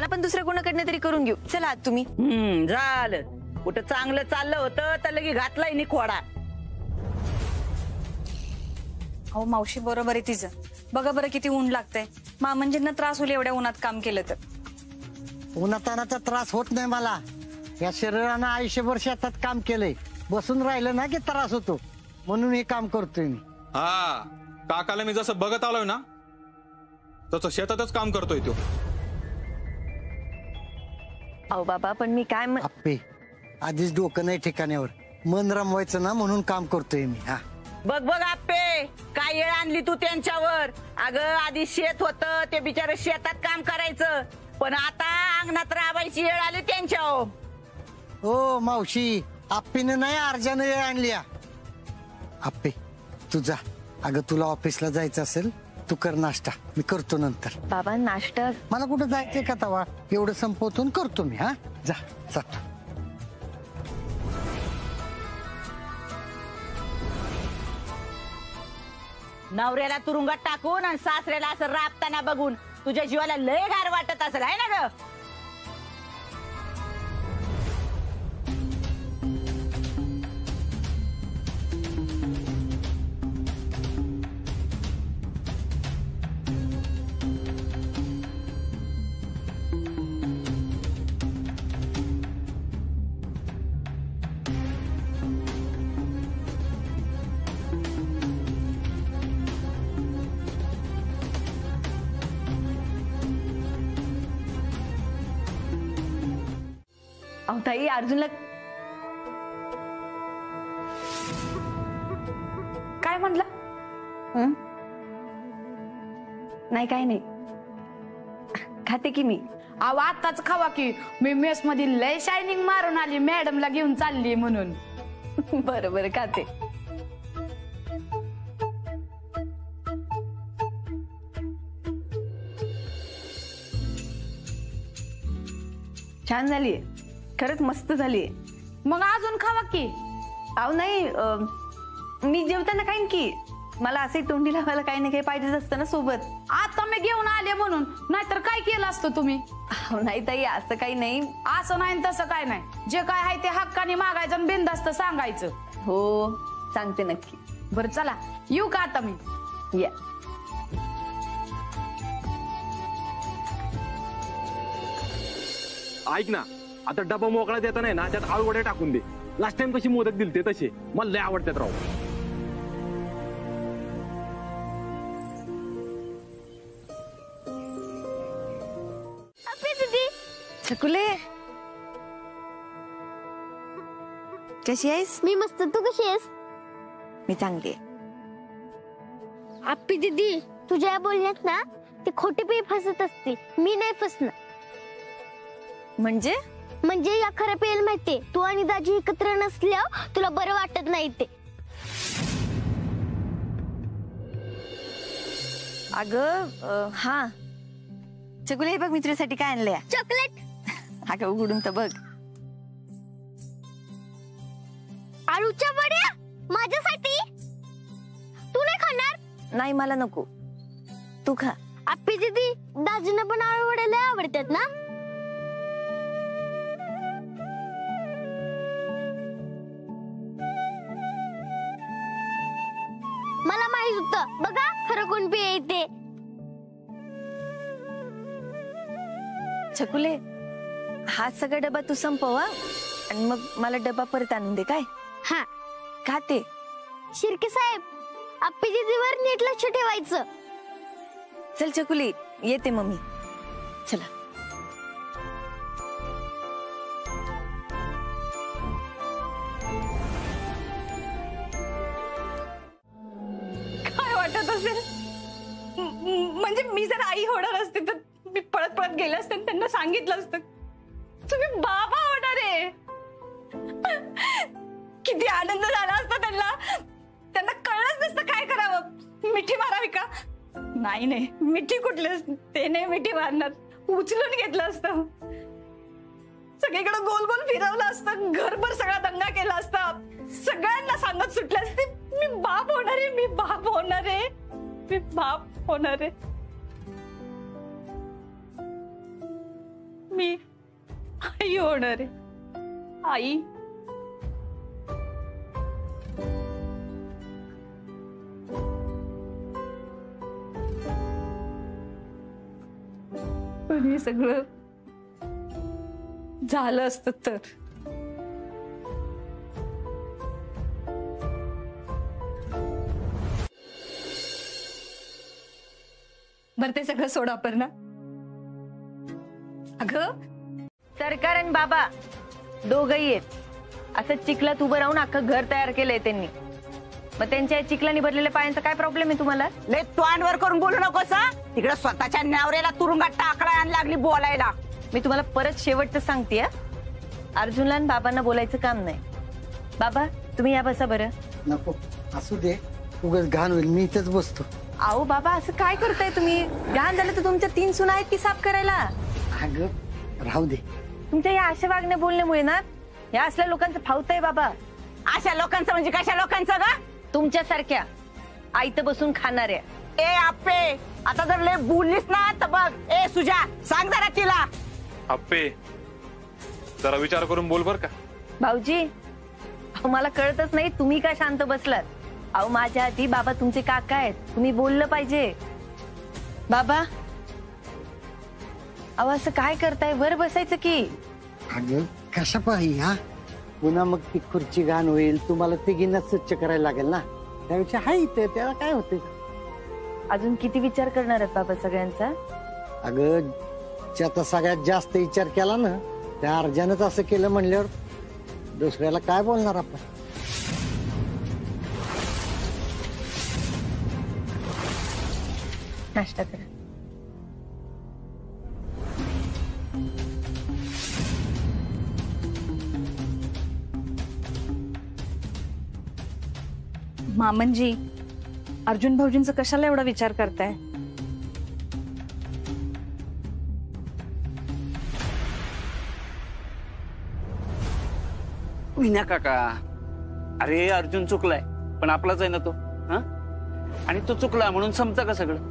आणि आपण दुसऱ्या कोणाकडनं तरी करून घेऊ. चला आत तुम्ही. झालं. कुठं चांगलं चाललं होतं तर लगी घातलाय नि खोडा. हो मावशी बरोबर आहे तिचं. बघा बरं किती ऊन लागतंय. मामंजींना त्रास होईल एवढ्या उन्हात काम केलं तर. उन्हातानाचा त्रास होत नाही मला. या शरीरानं आयुष्यभर शेतात काम केलंय. बसून राहिलं ना की त्रास होतो, म्हणून हे काम करतोय मी. हा, काकाला मी जसं बघत आलोय ना तसं शेतातच काम करतोय तो. अहो बाबा, पण मी काय आप्पे, आधीच डोकं नाही ठिकाण्यावर. मन रमवायचं ना म्हणून काम करतोय मी. हा बघ बघ आप्पे, काय येळ आणली तू त्यांच्यावर. अगं आधी शेत होतं, ते बिचारे शेतात काम करायचं, पण आता अंगणात राबायची येळ आली त्यांच्यावर. हो मावशी, आप्पीने नाही अर्जाने वेळ आणली. आप्पे तू जा. अगं तुला ऑफिसला जायचं असेल तू कर नाश्ता, मी करतो नंतर. बाबा नाश्ता? मला कुठं जायचंय का तवा? एवढं संपवतून करतो मी. हा जा जातो. नवऱ्याला तुरुंगात टाकून आणि सासऱ्याला असं राबताना बघून तुझ्या जीवाला लय गार वाटत असेल आहे ना ग. अहो ताई, अर्जुनला काय म्हणला? नाही, काय नाही, खाते की मी. अहो आताच खावा की. मी मेस मध्ये लय शायनिंग मारून आली, मॅडमला घेऊन चालली म्हणून. बरं बरं, खाते. छान झालीये, खरंच मस्त झालीये. मग अजून खावा की. अहो नाही, मी जेवताना खाईन की. मला असे तोंडी लावायला काही ना काही पाहिजेच असतं ना सोबत. आता मी घेऊन आले म्हणून, नाहीतर काय केलं असतं तुम्ही? अहो नाही ताई, असं काही नाही. असं नाही तसं काय नाही. जे काय आहे ते हक्काने मागायचं आणि बिनधास्त सांगायचं. हो सांगते नक्की. बरं चला, येऊ का आता मी? या. ऐक ना, आता डबा मोकळा देता नाही ना, त्यात आळूवड्या टाकून दे. लास्ट टाइम कशी मोदक दिलते तसे मला लय आवडतात राव. छकुले, कशी आहेस? मी मस्त, तू कशी आहेस? मी चांगली आहे. आप्पी दीदी, तुझ्या बोलण्यात ना ते खोटे पे फसत असते. मी नाही फसणार. म्हणजे या खरं पेल माहितीये, तू आणि दाजी एकत्र नसल्यावर तुला बरं वाटत नाही ते. अगं हा छकुले, हे बघ मी तुझ्यासाठी काय आणलंय. चॉकलेट. अगं उघडून तर बघ. आळूच्या वड्या माझ्यासाठी? तू नाही खाणार? नाही, मला नको, तू खा. आप्पी दीदी, दाजींना पण आळू वड्या लय आवडतात ना? मला माहित होतं. बघा खरं कोण पे ते. छकुले, हा सगळा डबा तू संपव आणि मग मला डबा परत आणून दे. काय? हा खाते. शिर्के साहेब, आप्पी दीदीवर नीट लक्ष ठेवायचं. चल छकुली, येते मम्मी. चला. काय वाटत असेल? म्हणजे मी जर आई होणार असते तर मी पळत पळत गेले असते आणि त्यांना सांगितलं असतं तुम्ही बाबा होणार आहे. किती आनंद झाला असता त्यांना. त्यांना कळलंच नसतं काय करावं. मिठी मारावी का? नाही नाही, मिठी कुठलं, ते नाही मिठी मारणार. उचलून घेतलं असतं, सगळीकडे गोल गोल फिरवलं असतं, घरभर सगळा दंगा केला असता, सगळ्यांना सांगत सुटले असते मी बाप होणार आहे, मी बाप होणार आहे, मी बाप होणार आहे. मी आई होणार आहे. आई. पण हे सगळं झालं असतं तर बरं ते सगळं सोडा अपर्णा. अगं सरकार आणि बाबा दोघही आहेत. असं चिखलात उभं राहून अख्खं घर तयार केलंय त्यांनी. मग त्यांच्या या चिखलाने भरलेल्या पायांचा काय प्रॉब्लेम आहे तुम्हाला? लय तोंडवर करून बोलू नकोस हा. तिकडे स्वतःच्या नवऱ्याला तुरुंगात टाकला आणि लागली बोलायला. मी तुम्हाला परत शेवटचं सांगते, अर्जुनला आणि बाबांना बोलायचं काम नाही. बाबा तुम्ही या बसा बरं. नको असू दे, उगाच घाण होईल, मी इथेच बसतो. अहो बाबा असं काय करताय तुम्ही? घाण झालं तर तुमच्या 3 सुना आहेत ती साफ करायला. अगं राहू दे. तुमच्या या अशा वागण्या बोलण्यामुळे ना या असल्या लोकांचं फावतंय बाबा. अशा लोकांचं म्हणजे कशा लोकांचं ग? तुमच्यासारख्या आईत बसून खाणाऱ्या. ए आप्पे, आता जर लय बोललीस ना तर बघ. ए सुजा, सांग जरा तिला. आप्पे जरा विचार करून बोल बर का. भाऊजी अहो मला कळतच नाही तुम्ही का शांत बसलात. अहो माझ्या आधी बाबा तुमचे काका आहेत, तुम्ही बोललं पाहिजे. बाबा अहो असं काय करताय? वर बसायचं की. अगं कशा पाहिजे हा, पुन्हा मग ती खुर्ची घाण होईल, तुम्हाला तिघींना स्वच्छ करायला लागेल ना. त्यापेक्षा हा इथे त्याला काय होते. अजून किती विचार करणार आहेत बाबा सगळ्यांचा? अगं ज्याचा सगळ्यात जास्त विचार केला ना त्या अर्जानच असं केलं म्हणल्यावर दुसऱ्याला काय बोलणार आपण. नाश्ता करा. मामनजी, अर्जुन भाऊजींचा कशाला एवढा विचार करताय? विना काका, अरे अर्जुन चुकलाय पण आपलाच आहे ना तो. हा, आणि तो चुकला म्हणून समजा का सगळं.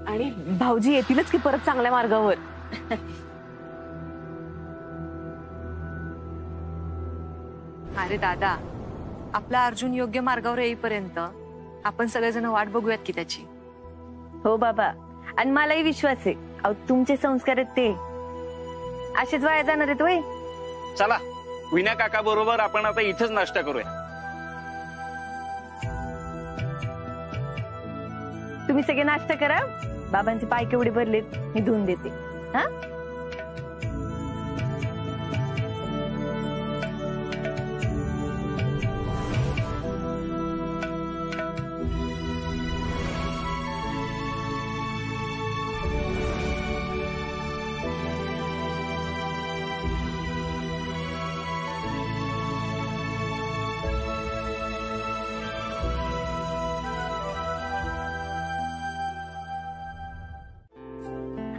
आणि भाऊजी येतीलच की परत चांगल्या मार्गावर. अरे दादा, आपला अर्जुन योग्य मार्गावर येईपर्यंत आपण सगळेजण वाट बघूयात की त्याची. हो बाबा, आणि मलाही विश्वास आहे. अहो तुमचे संस्कार आहेत ते असेच वाया जाणार आहेत होय. चला विना काका बरोबर आपण आता इथेच नाश्ता करूया. तुम्ही सगळे नाश्ता करा. बाबांचे पाय केवढे भरलेत मी धुवून देते. हा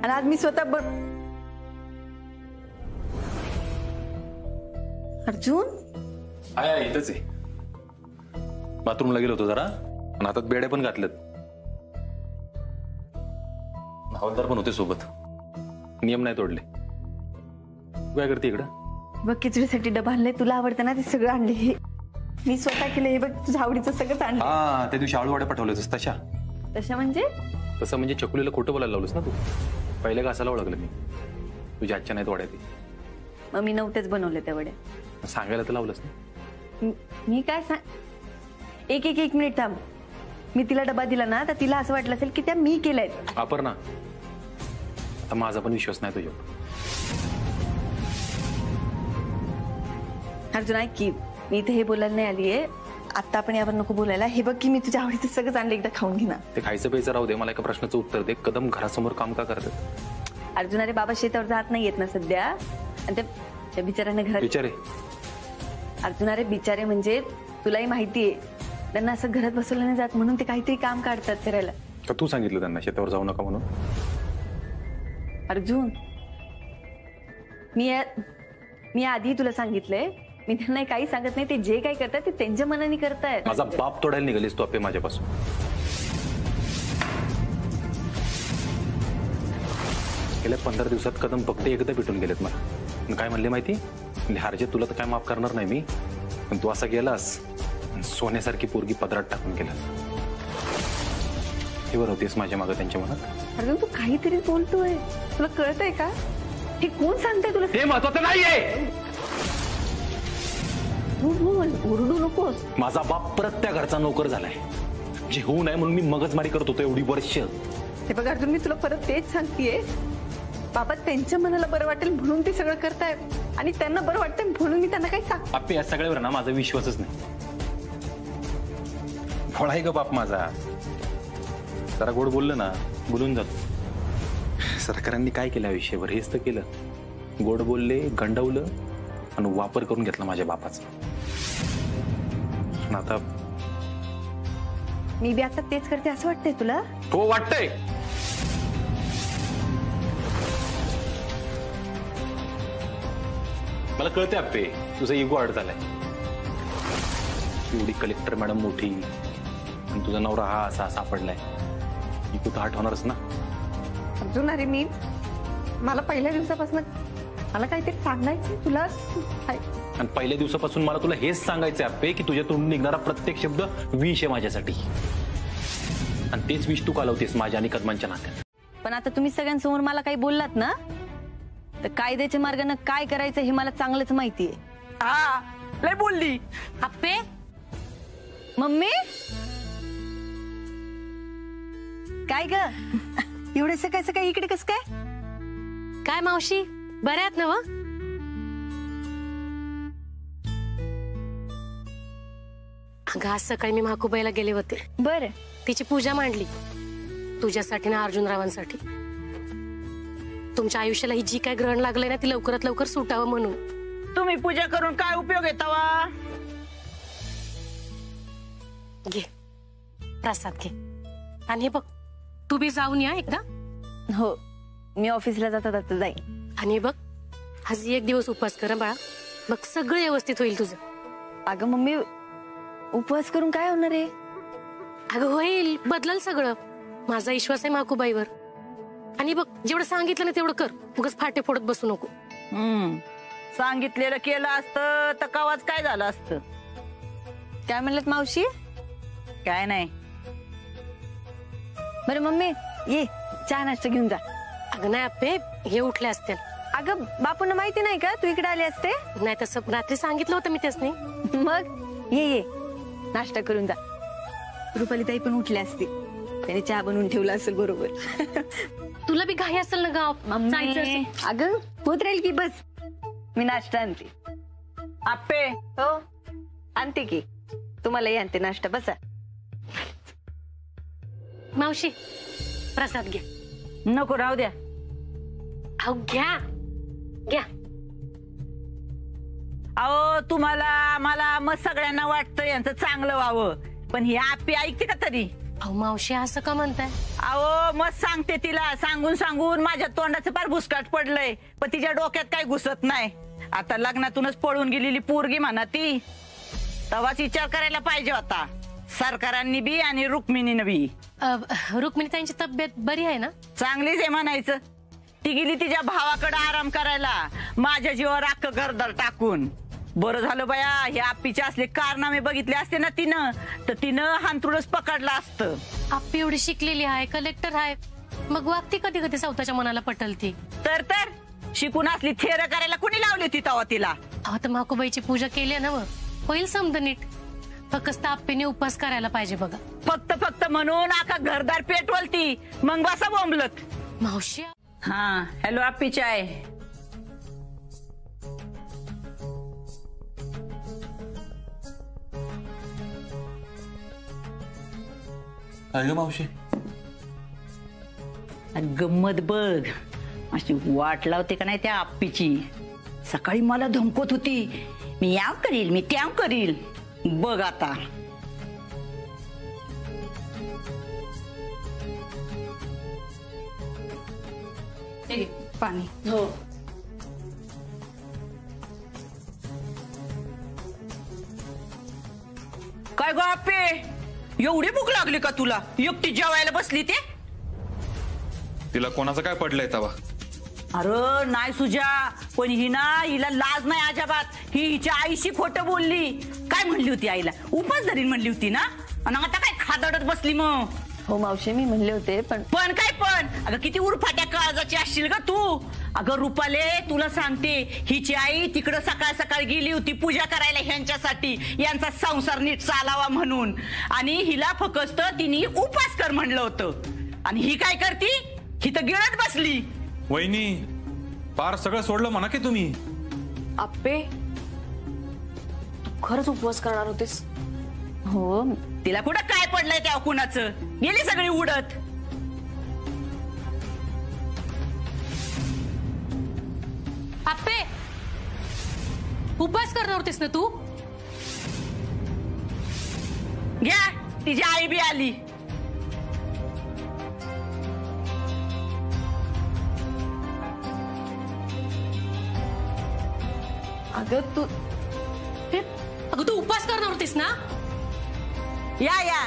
आणि आज मी स्वतः अर्जुन आहे इथंच आहे. बाथरूमला गेलो होतो जरा आणि हातात बेड्या पण घातल्यात. हवालदार पण होते सोबत, नियम नाही तोडले. काय करते इकडं? बघ खिचडीसाठी डबा आणले, तुला आवडतं ना ते सगळं आणले. हे मी स्वतः केलं. हे बघ तुझ्या आवडीचं सगळंच आणलं. हा त्या दिवशी आळूवाड्या पाठवले तशा. तशा म्हणजे? तसं म्हणजे चकुलीला खोटं बोलायला लावलंस ना तू. पहिल्या घासाला ओळखलं मी. तुझ्या आजच्या नाहीत वड्या ती. मग मी नव्हत्याच बनवल्या त्या वड्या. सांगायला तर लावलंस ना. मी काय सांग. एक मिनिट थांब. मी तिला डबा दिला ना तर तिला असं वाटलं असेल की त्या मी केल्यात. अपर्णा, आता माझा पण विश्वास नाही तुझ्यावर. अर्जुन ऐक की, मी इथे हे बोलायला नाही आलीये. आता आपण यावर नको बोलायला. हे बघ की मी तुझ्या आवडीचं सगळंच आणलं, एकदा खाऊन घे ना. ते खायचं प्यायचं राहू दे, मला एका प्रश्नाचं उत्तर दे. कदम घरासमोर काम का करतात? अर्जुन अरे बाबा शेतावर जात नाही येत ना सध्या, आणि त्या बिचाऱ्याने घरात. बिचारे? अर्जुन अरे बिचारे म्हणजे तुलाही माहितीये, त्यांना असं घरात बसवलं नाही जात म्हणून ते काहीतरी काम काढतात करायला. का तू सांगितलं त्यांना शेतावर जाऊ नका म्हणून? अर्जुन मी आधी तुला सांगितलंय, मी त्यांना काही सांगत नाही. ते जे काही करतात ते त्यांच्या मनाने करतायत. माझा बाप तोडायला निघालीस तू आपे माझ्यापासून. गेल्या 15 दिवसात कदम फक्त एकदा भेटून गेलेत मला. पण काय म्हणले माहिती, म्हणजे हारजे तुला तर काय माफ करणार नाही मी, पण तू असा गेलास सोन्यासारखी पोरगी पदरात टाकून गेला. हे होतीस माझ्या मागं त्यांच्या मनात. अर्जुन तू काहीतरी बोलतोय, तुला कळतंय का? हे कोण सांगतंय तुला? हे महत्वाचं नाहीये. ओरडू नकोस. माझा बाप परत त्या घरचा नोकर झालाय. जे होऊ नये म्हणून मी मगजमारी करत होतो एवढी वर्ष. हे बघ अर्जुन, मी तुला परत तेच सांगतेय, बाबा त्यांच्या मनाला बरं वाटेल म्हणून ते सगळं करताय, आणि त्यांना बरं वाटतंय म्हणून मी त्यांना काही सांग. आपे या सगळ्यावर ना माझा विश्वासच नाही. फळाय ग बाप माझा. जरा गोड बोललं ना बोलून जातो. सरकारांनी काय केलं आयुष्यभर? हेच तर केलं. गोड बोलले, गंडवलं आणि वापर करून घेतला माझ्या बापाचा. आता मी बी आता तेच करते असं वाटतंय तुला? हो वाटतंय. मला कळते आपे तुझा इगो आड झालाय. एवढी कलेक्टर मॅडम मोठी आणि तुझा नवरा हा असा सापडलाय, इगो तर आठवणारच ना. अर्जुन अरे मला पहिल्या दिवसापासून मला काहीतरी सांगायचं तुला. आणि पहिल्या दिवसापासून मला तुला हेच सांगायचं आपे की तुझ्या तोंडून निघणारा प्रत्येक शब्द विष आहे माझ्यासाठी, आणि तेच विष तू कालवतेस माझ्या आणि कदमांच्या नात्यात. पण आता तुम्ही सगळ्यांसमोर मला काही बोललात ना, तर कायद्याच्या मार्गाने काय करायचं हे मला चांगलंच माहितीये. हा लय बोलली. आप्पे, मम्मी काय ग एवढे सकाळ सकाळी इकडे कस काय? काय मावशी बऱ्या आहात ना? व अगं आज सकाळी मी महाकुबाईला गेले होते. बर, तिची पूजा मांडली तुझ्यासाठी ना अर्जुनरावांसाठी. तुमच्या आयुष्याला ही जी काय ग्रहण लागलंय ना ती लवकरात लवकर सुटावं म्हणून. तुम्ही पूजा करून काय उपयोग येतावा? घे प्रसाद घे. आणि हे बघ तू बी जाऊन या एकदा. हो मी ऑफिसला जाता जाईन. आणि बघ आज एक दिवस उपवास कर बाळा, बघ सगळं व्यवस्थित होईल तुझं. अगं मम्मी उपवास करून काय होणार आहे? अगं होईल, बदलल सगळं. माझा विश्वास आहे माकुबाईवर. आणि बघ जेवढं सांगितलं ना तेवढं कर, उगाच फाटे फोडत बसू नको. सांगितलेलं केलं असतं तर कवाच काय झालं असतं. काय म्हणलं मावशी? काय नाही. बरं मम्मी ये चहा नाश्ता घेऊन जा. अगं नाही आप्पे हे उठले असते. अगं बापूंना माहिती नाही का तू इकडे आले असते? नाही तसं रात्री सांगितलं होतं मी तेच नाही. मग ये नाश्ता करून जा. रुपाली ताई पण उठली असती, त्याने चहा बनवून ठेवला असेल बरोबर. तुला बी घाई असेल ना गाव जायचं असेल. अगं होत राहील की, बस मी नाश्ता आणते. आप्पे हो आणते की, तुम्हालाही आणते नाश्ता. बसा. मावशी प्रसाद घ्या. नको राहू द्या. अहो घ्या घ्या. अहो तुम्हाला मला मग सगळ्यांना वाटतं यांचं चांगलं व्हावं, पण ही आप्पी ऐकते का तरी? अहो मावशी असं का म्हणताय? अहो मग सांगते तिला, सांगून सांगून माझ्या तोंडाचं फार भुसकाट पडलंय, पण तिच्या डोक्यात काही घुसत नाही. आता लग्नातूनच पळून गेलेली पोरगी म्हणा ती, तवाच विचार करायला पाहिजे होता सरकारांनी बी आणि रुक्मिणीनं बी. रुक्मिणी त्यांची तब्येत बरी आहे ना? चांगलीच आहे म्हणायचं. ती गेली तिच्या भावाकडे आराम करायला, माझ्या जीवावर अख्खं घरदार टाकून. बरं झालं बया, हे आप्पीचे असले कारनामे बघितले असते ना तिनं, तर तिनं हांतरूनच पकडलं असतं. आप्पी एवढी शिकलेली आहे, कलेक्टर आहे, मग वागती कधी कधी स्वतःच्या मनाला पटलती. तर शिकून असली थेर करायला कोणी लावली ती तवा तिला? आता माकुबाईची पूजा केली ना, होईल समज नीट. फक्त आप्पीने उपवास करायला पाहिजे बघा. फक्त म्हणून आखा घरदार पेटवल ती, मग बसा बोंबलत. मावशी हा हॅलो आप्पी चाय. मावशी गंमत बघ, अशी वाट लावते का नाही त्या आप्पीची. सकाळी मला धमकत होती, मी याव करील मी त्याव करील. बघ आता पाणी. हो काय गो आप्पे, एवढी भूक लागली का तुला? एकटी जेवायला बसली ते? तिला कोणाचं काय पडलंय तवा? अरे नाही सुजा, पण हिला लाज नाही अजिबात. ही हिच्या आईशी खोटं बोलली. काय म्हणली होती आईला? उपास धरीन म्हणली होती ना, आणि आता काय खादडत बसली मग. हो मावशी, मी म्हणले होते पण अगं किती उरफाट्या काळजाची असशील ग तू. अगं रुपाले, तुला सांगते, हिची आई तिकडं सकाळ सकाळ गेली होती पूजा करायला ह्यांच्यासाठी, यांचा संसार नीट चालावा म्हणून. आणि हिला फक्त तिने उपास कर म्हणलं होतं, आणि ही काय करती? ही तर गिळत बसली. वहिनी, पार सगळं सोडलं म्हणा की तुम्ही. आप्पे, तू खरंच उपवास करणार होतीस? हो, तिला कुठं काय पडलंय त्या कुणाचं, गेली सगळी उडत. आप्पे, उपवास करणार होतीस ना तू? घ्या, तिची आई बी आली. अगं तू उपवास करणार होतीस ना? या या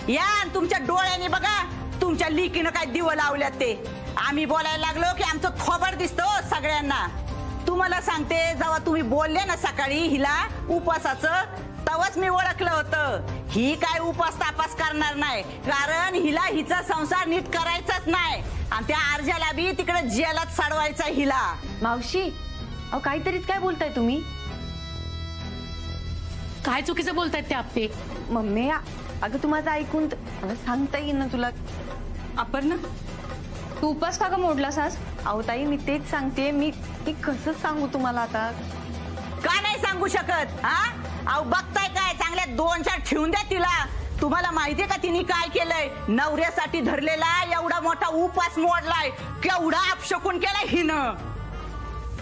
या, आणि तुमच्या डोळ्याने बघा तुमच्या लिकीनं काय दिवं लावल्यात ते. आम्ही बोलायला लागलो की आमचं खोबर दिसतो सगळ्यांना. तुम्हाला सांगते, जेव्हा तुम्ही बोलले ना सकाळी हिला उपासाचं, तेव्हाच मी ओळखलं होतं ही काय उपास तापास करणार नाही, कारण हिला हिचा संसार नीट करायचाच नाही, आणि त्या अर्जाला बी तिकडे जेलात साडवायचा हिला. मावशी, अहो काहीतरीच काय बोलताय तुम्ही? काय चुकीचं बोलतायत ते आप्पे? मम्मी, अगं तू माझं ऐकून सांगता येईल ना तुला? अपर्णा, तू उपास का ग मोडलास आज? अहो ताई, मी तेच सांगते. मी कसं सांगू तुम्हाला आता? का नाही सांगू शकत? हा, अहो बघताय काय, चांगल्या 2-4 ठेवून द्या तिला. तुम्हाला माहितीये का तिने काय केलंय? नवऱ्यासाठी धरलेला एवढा मोठा उपास मोडलाय, केवढा अपशकुन केलाय हिनं.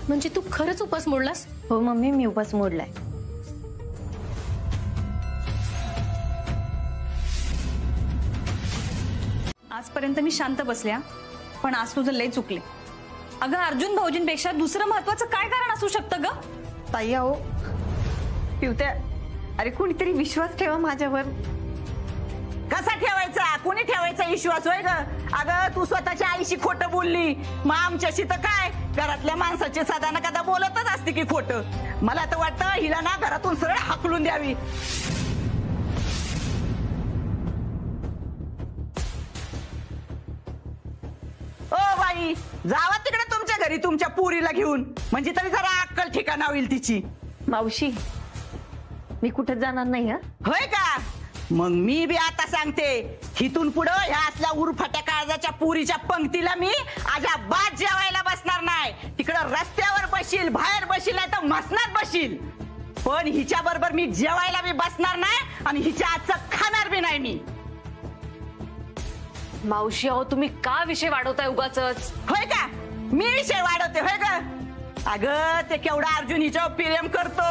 म्हणजे तू खरंच उपास मोडलास? हो मम्मी, मी उपास मोडलाय. आजपर्यंत मी शांत बसल्या, पण आज तुझं लय चुकले. अगं अर्जुन भाऊजींपेक्षा दुसरं महत्वाचं काय कारण असू शकतं ग? ताई, अहो पिवत्या, अरे कोणीतरी विश्वास ठेवा माझ्यावर. कसा ठेवायचा? कोणी ठेवायचा विश्वास? होय ग? अगं तू स्वतःच्या आईशी खोटं बोलली, मग आमच्याशी तर काय, घरातल्या माणसाची सदा ना कदा बोलतच असते की खोटं. मला तर वाटतं हिला ना घरातून सरळ हाकलून द्यावी. ओ बाई, जावा तिकडे तुमच्या घरी तुमच्या पुरीला घेऊन, म्हणजे तरी जरा अक्कल ठिकाणा होईल तिची. मावशी, मी कुठे जाणार नाही. हा, होय का? मग मी बी आता सांगते, हिथून पुढं ह्या असल्या उरफाट्या काळजाच्या पुरीच्या पंक्तीला मी अजिबात जेवायला बसणार नाही. तिकडं रस्त्यावर बशील, बाहेर बशील, नाही तर मसनात बशील, पण हिच्या बरोबर मी जेवायला बी बसणार नाही, आणि हिच्या हातचं खाणार बी नाही मी. मावशी, अहो तुम्ही का विषय वाढवताय उगाचच? होय का? मी विषय वाढवते होय का? अगं ते केवढा अर्जुन हिच्यावर प्रेम करतो,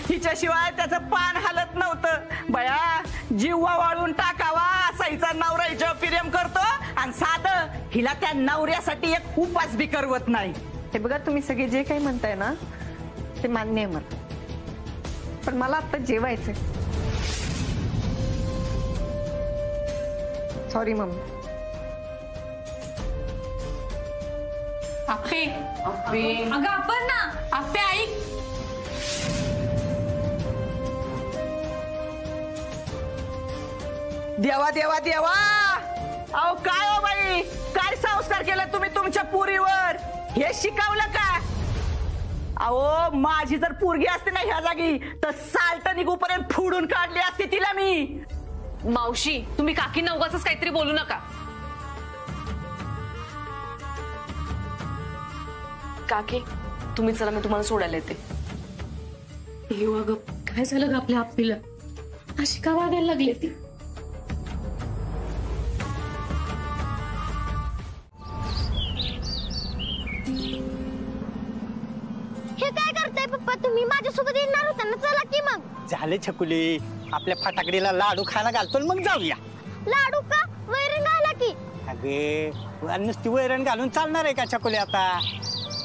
हिच्याशिवाय त्याचं पान हालत नव्हतं. बया, जीव वाळून टाकावा असा हिचा नवरा हिच्यावर प्रेम करतो, आणि साधं हिला त्या नवऱ्यासाठी एक उपास बी करवत नाही. हे बघा, तुम्ही सगळे जे काही म्हणताय ना ते मान्य आहे मला, पण मला आता जेवायचंय. Sorry mummy. आप्पे, अगं अपर्णा, आप्पे ऐक. देवा देवा देवा, अहो काय हो बाई, काय संस्कार केला तुम्ही तुमच्या पुरीवर? हे शिकवलं का? अहो माझी जर पोरगी असते ना ह्या जागी, तर साल्ट निघूपर्यंत फोडून काढली असती तिला मी. मावशी, तुम्ही काकींना उगाचच काहीतरी बोलू नका. काकी, तुम्ही चला, मी तुम्हाला सोडायला येते. अगं काय झालं ग आपल्या आप्पीला? अशी का वागायला लागली ती? हे काय करताय पप्पा तुम्ही? माझ्यासोबत येणार होता ना, चला की मग. झाले छकुली, आपल्या फटाकडीला लाडू खायला घालतो, मग जाऊया. लाडू का? वैरण घाला की. अगे नुसती वैरण घालून चालणार आहे का छकुली? आता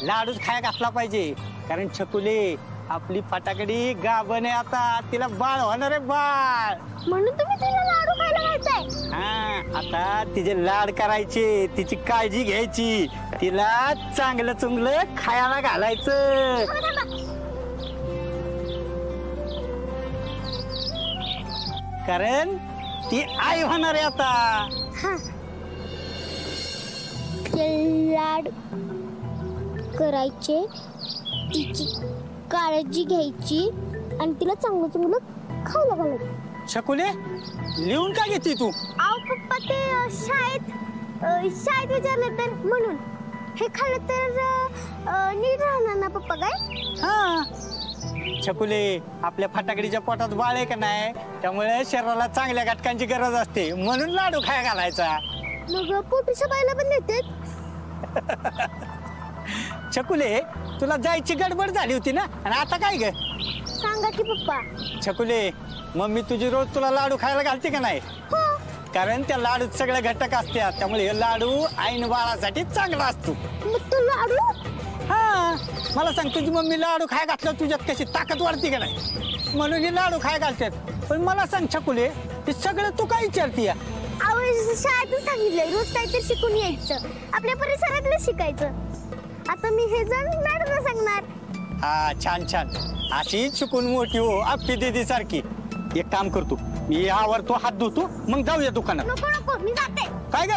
लाडूच खाया घातला पाहिजे, कारण छकुली आपली फटाकडी गाभण आहे, आता तिला बाळ होणार आहे, बाळ. म्हणून तुम्ही तिला लाडू खायला घालताय? हा, आता तिचे लाड करायचे, तिची काळजी घ्यायची. तिला चांगलं चुंगलं खायला घालायचं. कारण ती आई होणार आहे आता. लाड करायचे, तिची काळजी घ्यायची आणि तिला चांगलं चांगलं खायला घालायचं. शकुले लिहून का घेते तू? आव पप्पा ते शाळेत विचारलं तर म्हणून. हे खाल्लं तर नीट राहणार ना पप्पा काय? हा शकुले, आपल्या फटाकडीच्या पोटात बाळ आहे का नाही, त्यामुळे शरीराला चांगल्या घटकांची गरज असते, म्हणून लाडू खाया घालायचा. मग पोटीच्या बायला पण देते. शकुले, तुला जायची गडबड झाली होती ना, आणि आता काय ग? सांगा की पप्पा. शकुले, मम्मी तुझी रोज तुला लाडू खायला घालते का नाही? कारण त्या लाडूत सगळे घटक असतात, त्यामुळे हे लाडू ऐन बाळासाठी चांगला असतो. मग तू लाडू? हा, मला सांग, तुझी मम्मी लाडू खाय घातलं तुझ्यात कशी ताकद वाढते का नाही, म्हणून हे लाडू खाय घालतात. पण मला सांग शकुले, हे सगळं तू काय विचारतीय? शाळेतच सांगितलंय रोज काहीतरी शिकून यायचं, आपल्या परिसरातलं शिकायचं. आता मी हे जण मॅडमला सांगणार. हा, छान छान, अशीच शिकून मोठी हो आप्पी दीदी सारखी. एक काम करतो, मी आवरतो, हात धुतो, मग जाऊया दुकानात. नको नको, मी जाते. काय ग?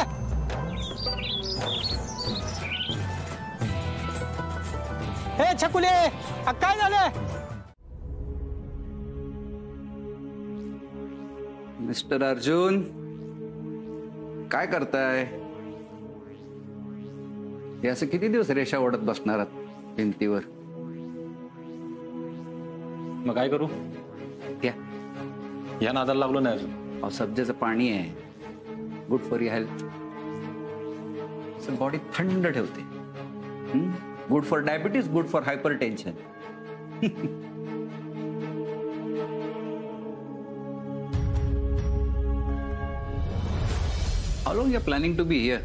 हे छकुले, काय झालं? मिस्टर अर्जुन, काय करताय? हे असं किती दिवस रेषा ओढत बसणार आहात भिंतीवर? मग काय करू? या नादाला लागलो नाही अजून. सब्जाचं पाणी आहे, good for your health. Body थंड ठेवते. Good for diabetes, good for hypertension. How long you are planning to be here?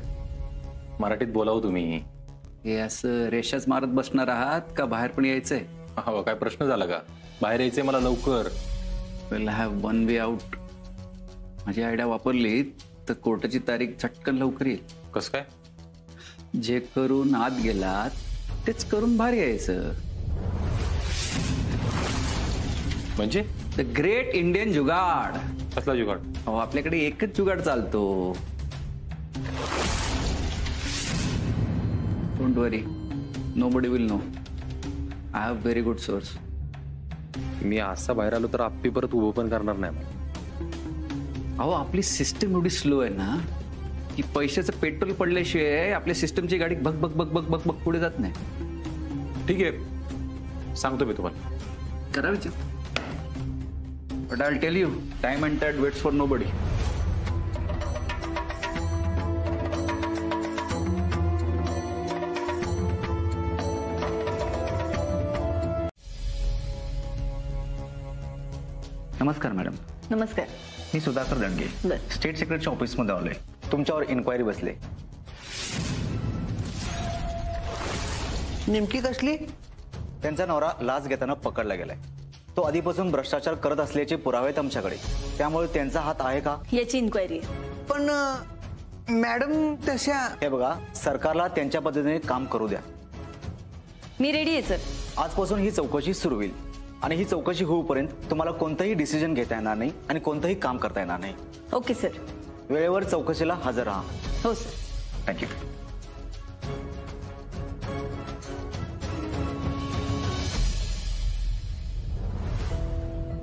मराठीत बोलावं तुम्ही. हे असं रेषाच मारत बसणार आहात का बाहेर पण यायचंय? हो, काय प्रश्न झाला का? बाहेर यायचंय मला लवकर. Will have one way out. माझी आयडिया वापरली तर कोर्टाची तारीख झटकन लवकर येईल. कसं काय? जे करून आत गेलात तेच करून बाहेर यायचं. म्हणजे द ग्रेट इंडियन जुगाड. कसला जुगाड? अहो, आपल्याकडे एकच जुगाड चालतो. Don't worry, nobody will know. I have very good source. मी असा बाहेर आलो तर आप्पी परत उभं पण करणार नाही. अहो, आपली सिस्टम एवढी स्लो आहे ना की पैशाचं पेट्रोल पडल्याशिवाय आपल्या सिस्टमची गाडी बग बग बग बग बग बग पुढे जात नाही. ठीक आहे, सांगतो मी तुम्हाला. करा विचार. But I will tell you, time and tide waits for nobody. नमस्कार मॅडम. नमस्कार. मी सुधाकर दंगे, स्टेट सेक्रेटरीच्या ऑफिसमध्ये आलोय. तुमच्यावर इन्क्वायरी बसले. नेमकी कसली? त्यांचा नवरा लाच घेताना पकडला गेलाय. तो आधीपासून भ्रष्टाचार करत असल्याचे पुरावे आहेत आमच्याकडे, त्यामुळे त्यांचा हात आहे का याची इन्क्वायरी. पण मॅडम तशा. हे बघा, सरकारला त्यांच्या पद्धतीने काम करू द्या. मी रेडी आहे सर. आजपासून ही चौकशी सुरू होईल आणि ही चौकशी होईपर्यंत तुम्हाला कोणताही डिसिजन घेता येणार नाही आणि कोणतंही काम करता येणार नाही. Okay sir. वेळेवर चौकशीला हजर राहा. हो सर. थँक्यू.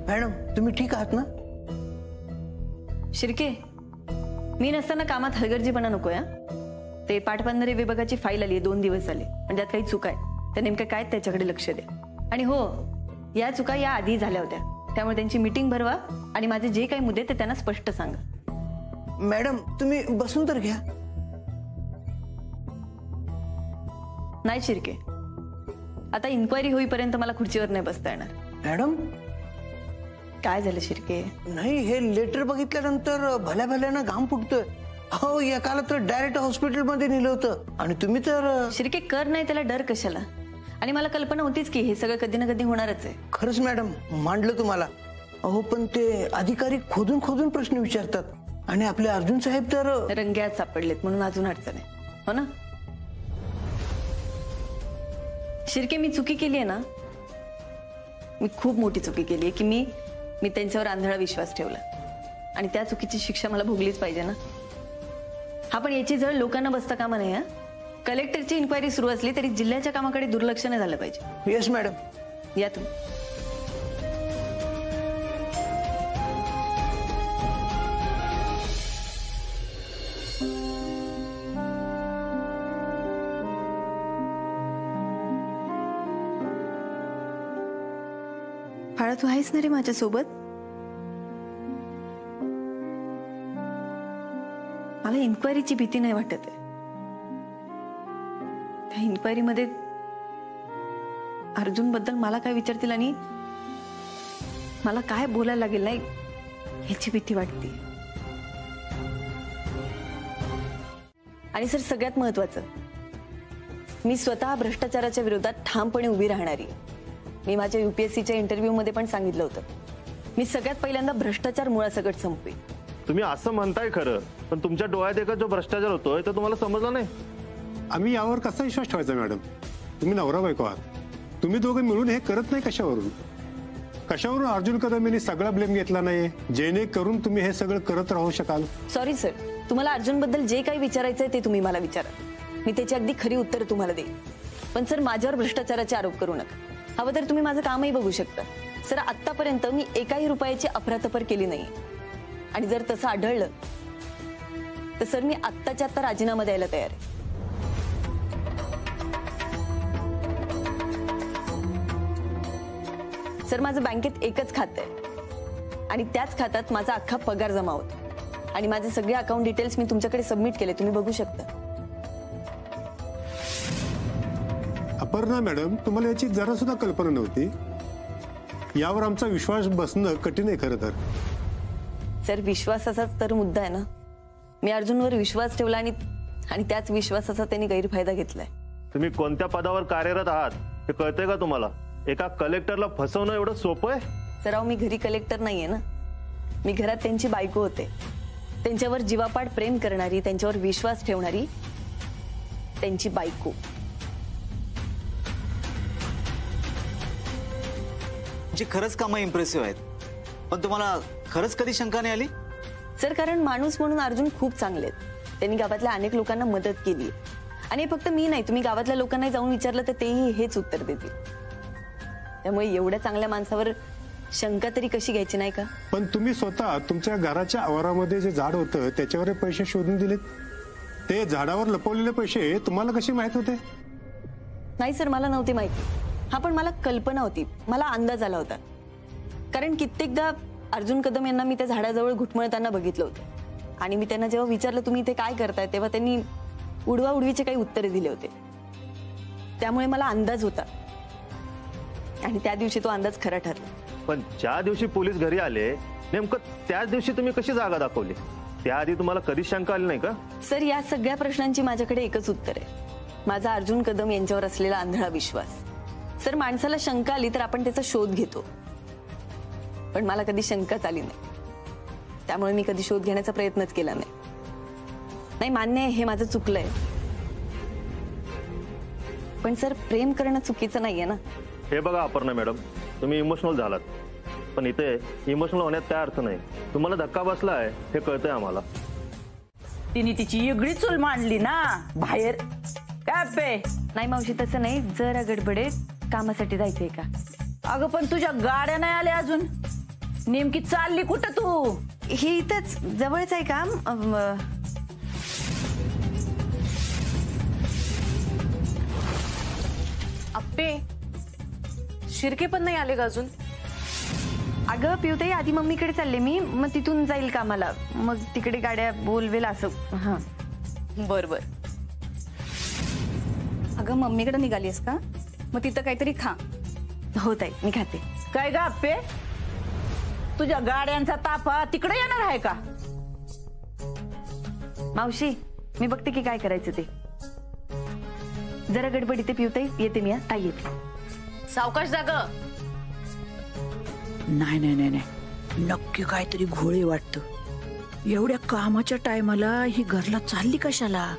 मॅडम, तुम्ही ठीक आहात ना? शिर्के, मी नसताना कामात हलगर्जीपणा नको या. ते पाटबंधारे विभागाची फाईल आली 2 दिवस झाले, पण त्यात काही चुका आहे. त्या नेमक्या काय त्याच्याकडे लक्ष द्या. आणि हो, या चुका या आधी झाल्या होत्या, त्यामुळे त्यांची मीटिंग भरवा आणि माझे जे काही मुद्दे ते त्यांना स्पष्ट सांगा. मॅडम, तुम्ही बसून तर घ्या. नाही शिर्के, आता इन्क्वायरी होईपर्यंत मला खुर्चीवर नाही बसता येणार. मॅडम, काय झालं शिर्के? नाही, हे लेटर बघितल्यानंतर भल्या भल्यानं घाम फुटतोय. हो, एकाला तर डायरेक्ट हॉस्पिटलमध्ये नेलं होतं आणि तुम्ही तर. शिर्के, कर नाही त्याला डर कशाला? आणि मला कल्पना होतीच की हे सगळं कधी ना कधी होणारच आहे. खरंच मॅडम, मांडलं तुम्हाला. अहो, पण ते अधिकारी खोदून खोदून प्रश्न विचारतात आणि आपले अर्जुन साहेब तर रंग्यात सापडलेत म्हणून अजून अडचण आहे. हो ना? शिर्के, मी चुकी केली आहे ना, मी खूप मोठी चुकी केली आहे की मी त्यांच्यावर आंधळा विश्वास ठेवला आणि त्या चुकीची शिक्षा मला भोगलीच पाहिजे ना. हा पण याची जळ लोकांना बसता कामा नाही. कलेक्टरची इन्क्वायरी सुरू असली तरी जिल्ह्याच्या कामाकडे दुर्लक्ष नाही झालं पाहिजे. Yes madam. या तुम्ही. फाळा, तू आहेस ना रे माझ्यासोबत? मला इन्क्वायरीची भीती नाही वाटत आहे. त्या इन्क्वायरीमध्ये अर्जुन बद्दल मला काय विचारतील आणि मला काय बोलायला लागेल नाही ह्याची भीती वाटते. आणि सर, सगळ्यात महत्वाचं, मी स्वतः भ्रष्टाचाराच्या विरोधात ठामपणे उभी राहणारी. मी माझ्या UPSCच्या इंटरव्ह्यू मध्ये पण सांगितलं होतं, मी सगळ्यात पहिल्यांदा भ्रष्टाचार मुळासकट संपवेन. तुम्ही असं म्हणताय खरं, पण तुमच्या डोळ्यात एका जो भ्रष्टाचार होतोय तो तुम्हाला समजला नाही. आम्ही यावर कसा विश्वास ठेवायचा मॅडम? तुम्ही नवरा बायको आहात, तुम्ही दोघं मिळून हे करत नाही कशावरून? कशावरून अर्जुन कदम यांनी सगळा ब्लेम घेतला नाही, जेणेकरून तुम्ही हे सगळं करत राहू शकाल? सॉरी सर, तुम्हाला अर्जुन बद्दल जे काही विचारायचंय ते तुम्ही मला विचारा, मी त्याची अगदी खरी उत्तर तुम्हाला देईन. पण सर, माझ्यावर भ्रष्टाचाराचे आरोप करू नका. हवं तर तुम्ही माझं कामही बघू शकता. सर, आतापर्यंत मी एकाही रुपयाची अफरातफर केली नाही आणि जर तसं आढळलं तर सर मी आत्ताच्या आत्ता राजीनामा द्यायला तयार आहे. सर, माझं बँकेत एकच खातं आहे आणि त्याच खात्यात माझा अख्खा पगार जमा होतो आणि माझे सगळे अकाउंट डिटेल्स मी तुमच्याकडे सबमिट केले, तुम्ही बघू शकता. अपर्णा मॅडम, तुम्हाला याची जरा सुद्धा कल्पना नव्हती. यावर आमचा विश्वास बसणं कठीण आहे खरं तर. सर, विश्वासाचाच तर मुद्दा आहे ना. मी अर्जुनवर विश्वास ठेवला आणि त्याच विश्वासाचा त्यांनी गैरफायदा घेतलाय. तुम्ही कोणत्या पदावर कार्यरत आहात हे कळतंय का तुम्हाला? एका कलेक्टरला फसवणं एवढं सोपं आहे? सराव, मी घरी कलेक्टर नाहीये ना, मी घरात त्यांची बायको होते. त्यांच्यावर जीवापाड प्रेम करणारी, त्यांच्यावर विश्वास ठेवणारी त्यांची बायको. जी खरंच कामं इम्प्रेसिव्ह आहेत, पण तुम्हाला खरंच कधी शंका नाही आली? सर, कारण माणूस म्हणून अर्जुन खूप चांगले आहेत. त्यांनी गावातल्या अनेक लोकांना मदत केली आणि फक्त मी नाही, तुम्ही गावातल्या लोकांना जाऊन विचारलं तर तेही हेच उत्तर देतील. त्यामुळे एवढ्या चांगल्या माणसावर शंका तरी कशी घ्यायची नाही का? पण तुम्ही स्वतः तुमच्या घराच्या आवारामध्ये जे झाड होतं त्याच्यावर पैसे शोधून दिलेत. ते झाडावर लपवलेले पैसे तुम्हाला कशी माहित होते? नाही सर, मला नव्हते माहिती. हा, पण मला कल्पना होती, मला अंदाज आला होता. कारण कित्येकदा अर्जुन कदम यांना मी त्या झाडाजवळ घुटमळताना बघितलं होतं आणि मी त्यांना जेव्हा विचारलं तुम्ही इथे काय करताय, तेव्हा त्यांनी उडवाउडवीचे काही उत्तरे दिले होते. त्यामुळे मला अंदाज होता आणि त्या दिवशी तो अंदाज खरा ठरला. पण ज्या दिवशी पोलीस घरी आले नेमकं त्याच दिवशी तुम्ही कशी जागा दाखवली? त्याआधी तुम्हाला कधी शंका आली नाही का? सर, या सगळ्या प्रश्नांची माझ्याकडे एकच उत्तर आहे, माझा अर्जुन कदम यांच्यावर असलेला आंधळा विश्वास. सर, माणसाला शंका आली तर आपण त्याचा शोध घेतो, पण मला कधी शंकाच आली नाही. त्यामुळे मी कधी शोध घेण्याचा प्रयत्नच केला नाही. मान्य आहे, हे माझं चुकलंय. पण सर, प्रेम करणं चुकीचं नाहीये ना. हे बघा अपर्णा मॅडम, तुम्ही इमोशनल झालात, पण इथे इमोशनल होण्यात काय अर्थ नाही. तुम्हाला धक्का बसलाय हे कळतंय आम्हाला. तिने तिची वेगळी चूल मांडली ना बाहेर. काय नाही मावशी, तसं नाही, जरा गडबडे कामासाठी जायचंय का? अगं, पण तुझ्या गाड्या नाही आल्या अजून. नेमकी चालली कुठं तू? हे इथंच जवळच आहे काम. अप्पे, शिर्के पण नाही आले का अजून? अगं पिवताई, आधी मम्मीकडे चालले मी, मग तिथून जाईल कामाला, मग तिकडे गाड्या बोलवेल असं. हा, बर बर. अगं, मम्मीकडे निघालीस का? मग तिथं काहीतरी खा. हो ताई, मी खाते. काय ग अप्पे, तुझ्या गाड्यांचा ताफा तिकडे येणार आहे का? मावशी, मी बघते की काय करायचं ते. जरा गडबड इथे पिवताई, येते मी. ताई येते. सावकाश जाग. नाही नाही नाही नाही, नक्की काहीतरी घोळे वाटतं. एवढ्या कामाच्या टायमाला ही घरला चालली कशाला?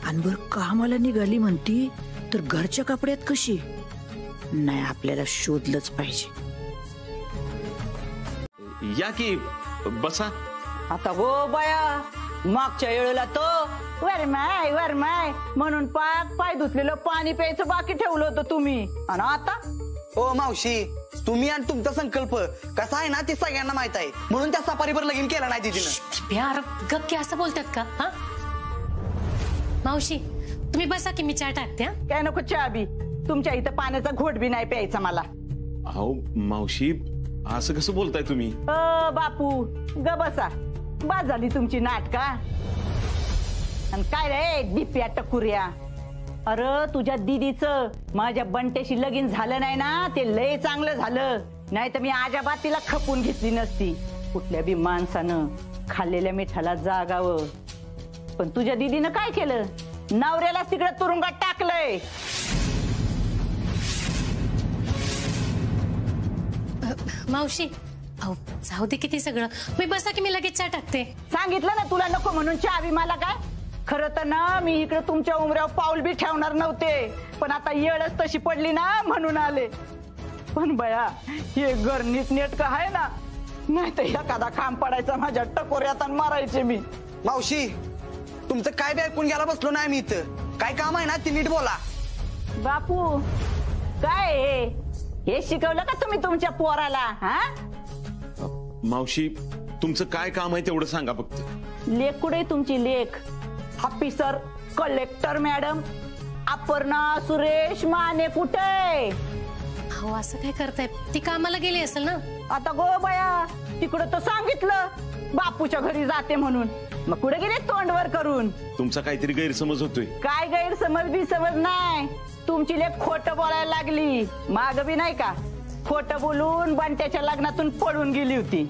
आणि बरं कामाला निघाली म्हणती तर घरच्या कपड्यात कशी? नाही आपल्याला शोधलंच पाहिजे. या की बसा. आता हो बाया, मागच्या वेळेला तो वरमाय म्हणून पाय धुतलेलं पाणी प्यायचं बाकी ठेवलं होतं तुम्ही, आणि आता ओ मावशी, तुम्ही आणि तुमचा संकल्प कसा आहे ना ते सगळ्यांना माहित आहे, म्हणून त्या सफारीवर लगीन केलं नाही तिनं. यार गप्पी असं बोलतात का? हा मावशी तुम्ही बसा की मी चहा टाकते. काय नको चहा बी, तुमच्या इथं पाण्याचा घोट बी नाही प्यायचा मला. अहो मावशी असं कसं बोलताय तुम्ही? बापू ग बसा, बाद झाली तुमची नाटका. आणि काय रे दिप्या टकुऱ्या, अरे तुझ्या दीदीचं माझ्या बंट्याशी लगीन झालं नाही ना, ते लय चांगलं झालं. नाही तर मी आजाबात तिला खपून घेतली नसती. कुठल्या बी माणसानं खाल्लेल्या मिठाला जागावं. पण तुझ्या दीदीनं काय केलं, नवऱ्यालाच तिकडे तुरुंगात टाकलंय. मावशी अहो जाऊ दे किती सगळं, मी बसा की मी लगेच चहा टाकते. सांगितलं ना तुला नको म्हणून चहा बी मला काय. खरं तर ना मी इकडे तुमच्या उमऱ्यावर पाऊल बी ठेवणार नव्हते, पण आता येळच तशी पडली ना म्हणून आले. पण बया हे घर नीटनेटकं आहे ना, नाही तर एखादा काम पडायचा माझ्या टकोऱ्यात आणि मारायचे मी. मावशी तुमचं काय बी ऐकून घ्यायला बसलो नाही मी इथं. काय काम आहे ना ते नीट बोला. बापू काय हे शिकवलं का तुम्ही तुमच्या पोराला? हा मावशी तुमचं काय काम आहे तेवढं सांगा फक्त. लेख कुठे तुमची लेख? Officer collector madam Aparna Suresh Mane कुठे? अहो असं काय करताय, ती कामाला गेली असेल ना. आता गो बया, तिकडं तर सांगितलं बापूच्या घरी जाते म्हणून, मग कुठे गेले तोंडवर करून? तुमचा काहीतरी गैरसमज होतोय. काय गैरसमज बी समज नाही, तुमची लेख खोटं बोलायला लागली. माग बी नाही का खोटं बोलून बंट्याच्या लग्नातून पळून गेली होती.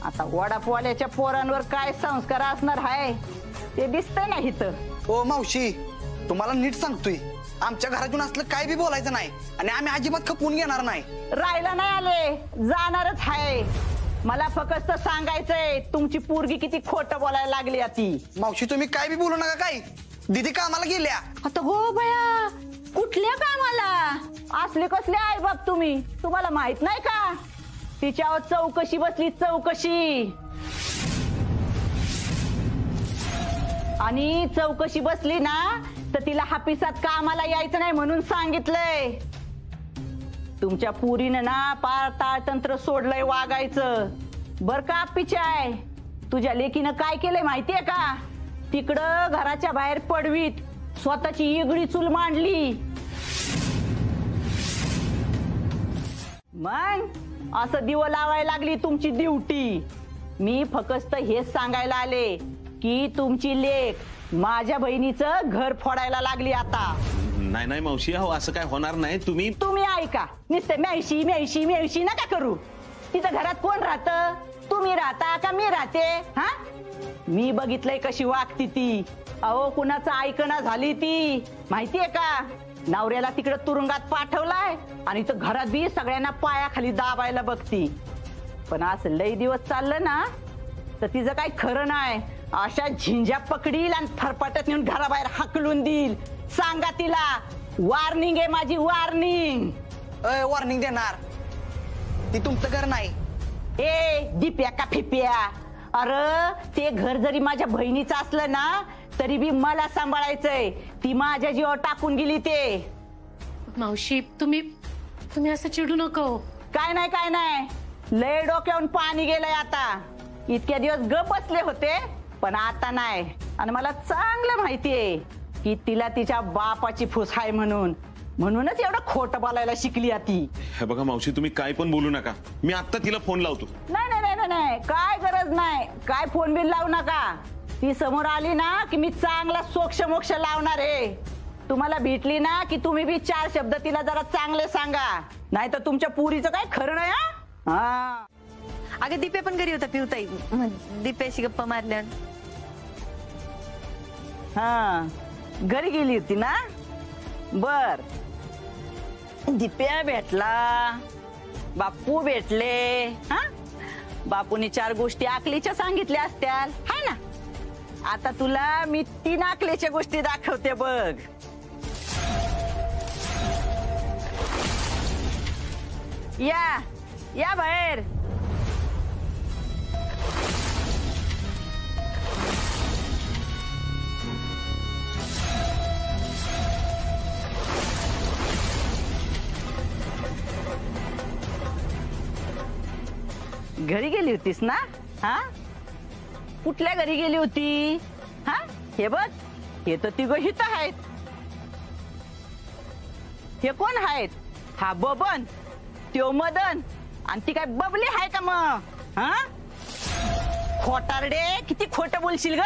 आता वडापवाल्याच्या पोरांवर काय संस्कार असणार आहे ते दिसतंय ना इथं. ओ मावशी तुम्हाला नीट सांगतोय, आमच्या घरातून असलं काय बी बोलायचं नाही, आणि आम्ही अजिबात खपून घेणार नाही. राहायला नाही आले, जाणारच आहे. मला फक्त सांगायचंय तुमची पोरगी किती खोटं बोलायला लागली ती. मावशी तुम्ही काय बी बोलू नका. काय दीदी कामाला गेल्या. आता गो बया, कुठल्या कामाला? असले कसले आई बाप तुम्ही, तुम्हाला माहित नाही का? तिच्यावर चौकशी बसली चौकशी, आणि चौकशी बसली ना तर तिला हापिसात कामाला यायचं नाही म्हणून सांगितलंय. तुमच्या पुरीनं ना पार ताळतंत्र सोडलंय वागायचं. बर का पिचाय, तुझ्या लेकीनं काय केलंय माहितीये का? तिकडं घराच्या बाहेर पडवीत स्वतःची इगडी चूल मांडली. मग असं दिवं लावायला लागली तुमची ड्युटी. मी फक्त हेच सांगायला आले की तुमची लेक माझ्या बहिणीचं घर फोडायला लागली आता. नाही नाही मावशी, अहो असं काय होणार नाही. तुम्ही ऐका, नुसते म्याशी नका करू. तिथं घरात कोण राहतं? तुम्ही राहता का मी राहते? हा मी बघितलंय कशी वागती ती. अहो कुणाचं ऐकणं झाली ती माहितीये का? नवऱ्याला तिकडे तुरुंगात पाठवलाय आणि तर घरात बी सगळ्यांना पायाखाली दाबायला बघती. पण असं लई दिवस चाललं ना तर तिचं काही खरं नाही. अशा झिंज्या पकडील आणि फरफाटत नेऊन घराबाहेर हाकलून देईल. सांगा तिला, वॉर्निंग आहे माझी, वॉर्निंग. वॉर्निंग देणार? ती तुमचं घर नाही. ए दिप्या का फिप्या, अरे ते घर जरी माझ्या बहिणीचं असलं ना तरी बी मला सांभाळायचंय. ती माझ्या जीवावर टाकून गेली ते. मावशी तुम्ही असं चिडू नको. काय नाही, लय डोक्यावरून पाणी गेलंय आता. इतक्या दिवस गप बसले होते, पण आता नाही. आणि मला चांगलं माहितीये की तिला तिच्या बापाची फुस आहे म्हणूनच एवढं खोटं बोलायला शिकली ती. हे बघा मावशी, तुम्ही काय पण बोलू नका. मी आता तिला फोन लावतो. नाही, काय गरज नाही. काय फोन बिल लावू नका. ती समोर आली ना की मी चांगला सोक्ष मोक्ष लावणार आहे. तुम्हाला भेटली ना की तुम्ही बी 4 शब्द तिला जरा चांगले सांगा, नाही तर तुमच्या पुरीचं काय खरं नाही. हा अगं दीपे पण घरी होता पिवताई, दीप्याशी गप्पा मारल्या. हा घरी गेली होती ना. बर दीप्या भेटला, बापू भेटले. हा बापूनी 4 गोष्टी आकलीच्या सांगितल्या असत्याल हाय ना. आता तुला मी 3 आकलीच्या गोष्टी दाखवते बघ. या बाहेर. घरी गेली होतीस ना? हा, कुठल्या घरी गेली होती? हा, हे बघ, हे तर तिघ हित आहेत. हे कोण आहेत? हा बबन, त्यो मदन, आणि ती काय बबली आहे का मग? हा, खोटारडे, किती खोटं बोलशील ग.